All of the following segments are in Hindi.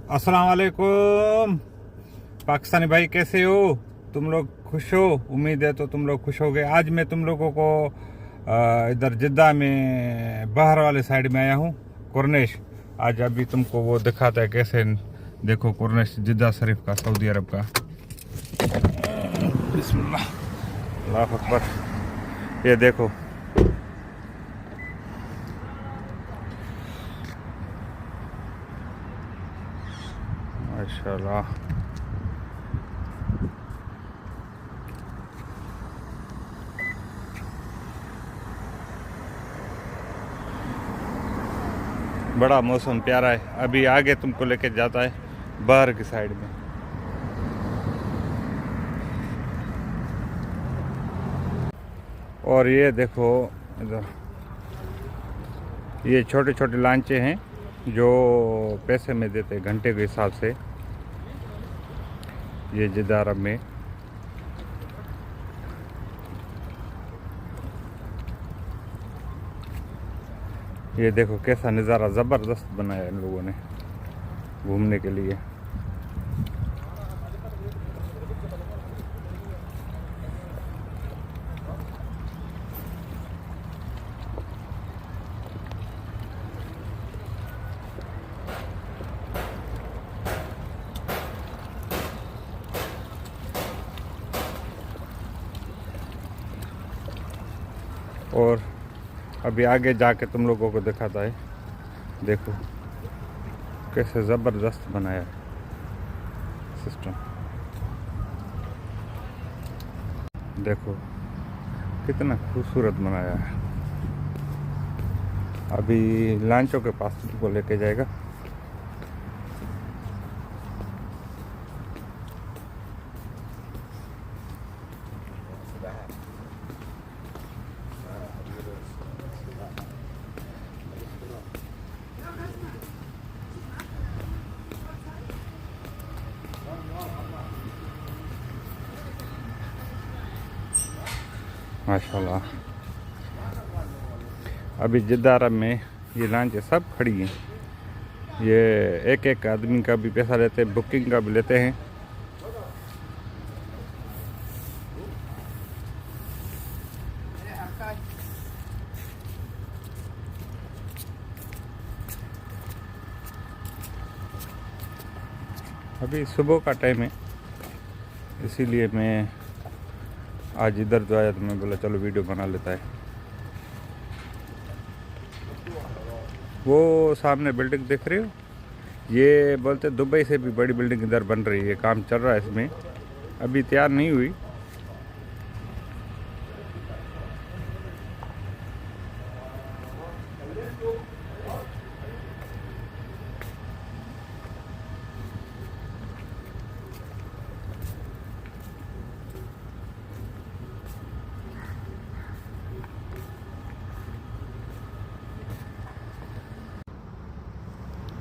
अस्सलाम वालेकुम पाकिस्तानी भाई, कैसे हो? तुम लोग खुश हो? उम्मीद है तो तुम लोग खुश हो गए। आज मैं तुम लोगों को इधर जिद्दा में बाहर वाले साइड में आया हूँ, कुरनेश। आज अभी तुमको वो दिखाता है कैसे। देखो कुरनेश जिद्दा शरीफ का, सऊदी अरब का। बिस्मिल्लाह, अल्लाह अकबर। ये देखो, माशाल्लाह। बड़ा मौसम प्यारा है। अभी आगे तुमको लेके जाता है बाहर की साइड में। और ये देखो इधर, ये छोटे छोटे लांचे हैं जो पैसे में देते हैं, घंटे के हिसाब से। ये जिद्दा अरब में ये देखो कैसा नज़ारा ज़बरदस्त बनाया इन लोगों ने घूमने के लिए। और अभी आगे जाके तुम लोगों को दिखाता है। देखो कैसे ज़बरदस्त बनाया है सिस्टम। देखो कितना खूबसूरत बनाया है। अभी लांचों के पास तुमको लेके जाएगा। माशाल्लाह। अभी जिद्दा अरब में ये लांचें सब खड़ी हैं। ये एक एक आदमी का भी पैसा लेते हैं, बुकिंग का भी लेते हैं। अभी सुबह का टाइम है, इसीलिए मैं आज इधर जो आया तो मैं बोला चलो वीडियो बना लेता है। वो सामने बिल्डिंग देख रहे हो, ये बोलते दुबई से भी बड़ी बिल्डिंग इधर बन रही है। काम चल रहा है इसमें, अभी तैयार नहीं हुई।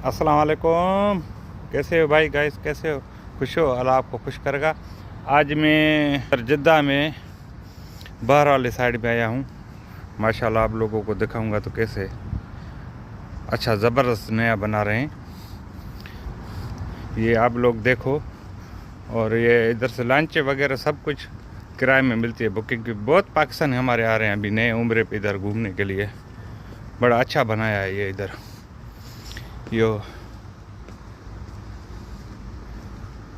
अस्सलाम वालेकुम, कैसे हो भाई गाइस, कैसे हो? खुश हो? अल्लाह आपको खुश करेगा। आज मैं जिद्दा में बाहर वाले साइड पे आया हूँ। माशाल्लाह आप लोगों को दिखाऊंगा तो कैसे अच्छा ज़बरदस्त नया बना रहे हैं। ये आप लोग देखो। और ये इधर से लंच वगैरह सब कुछ किराए में मिलती है, बुकिंग की। बहुत पाकिस्तानी हमारे आ रहे हैं अभी नए उम्रे पे इधर घूमने के लिए। बड़ा अच्छा बनाया है ये इधर। यो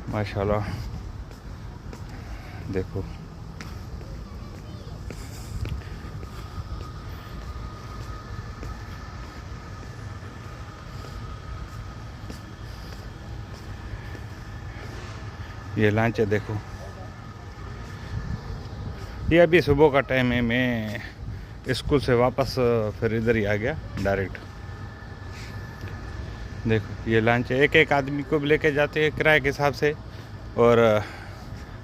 माशाल्लाह देखो, ये लांचे देखो। ये अभी सुबह का टाइम है, मैं स्कूल से वापस फिर इधर ही आ गया डायरेक्ट। देखो ये लंच एक एक आदमी को भी लेके जाते हैं किराए के हिसाब से। और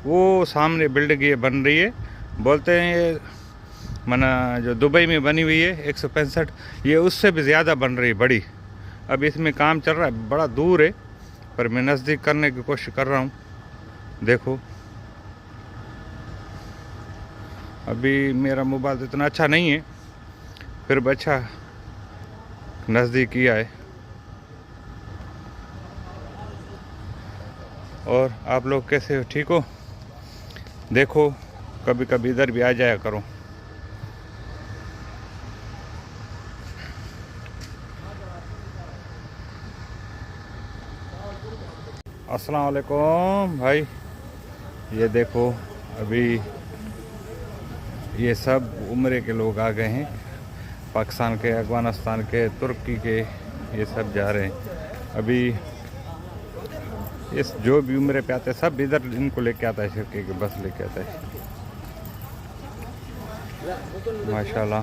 वो सामने बिल्डिंग ये बन रही है, बोलते हैं ये मना जो दुबई में बनी हुई है 165, ये उससे भी ज़्यादा बन रही है बड़ी। अब इसमें काम चल रहा है, बड़ा दूर है, पर मैं नज़दीक करने की कोशिश कर रहा हूँ। देखो अभी मेरा मोबाइल तो इतना अच्छा नहीं है, फिर भी अच्छा नज़दीक ही आए। और आप लोग कैसे हो, ठीक हो? देखो कभी कभी इधर भी आ जाया करो। अस्सलाम वालेकुम भाई। ये देखो अभी ये सब उम्रे के लोग आ गए हैं, पाकिस्तान के, अफगानिस्तान के, तुर्की के, ये सब जा रहे हैं अभी। इस जो भी उम्रे पे आते हैं सब इधर इनको लेके आता है, शिरके के बस लेके आता है माशाल्लाह।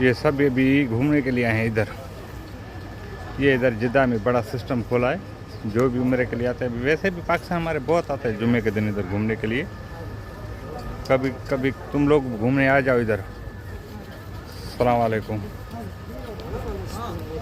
ये सब ये भी घूमने के लिए आए हैं इधर। ये इधर जिद्दा में बड़ा सिस्टम खोला है, जो भी उम्रे के लिए आते हैं। वैसे भी पाकिस्तान हमारे बहुत आते हैं जुम्मे के दिन इधर घूमने के लिए। कभी कभी तुम लोग घूमने आ जाओ इधर। अस्सलाम वालेकुम।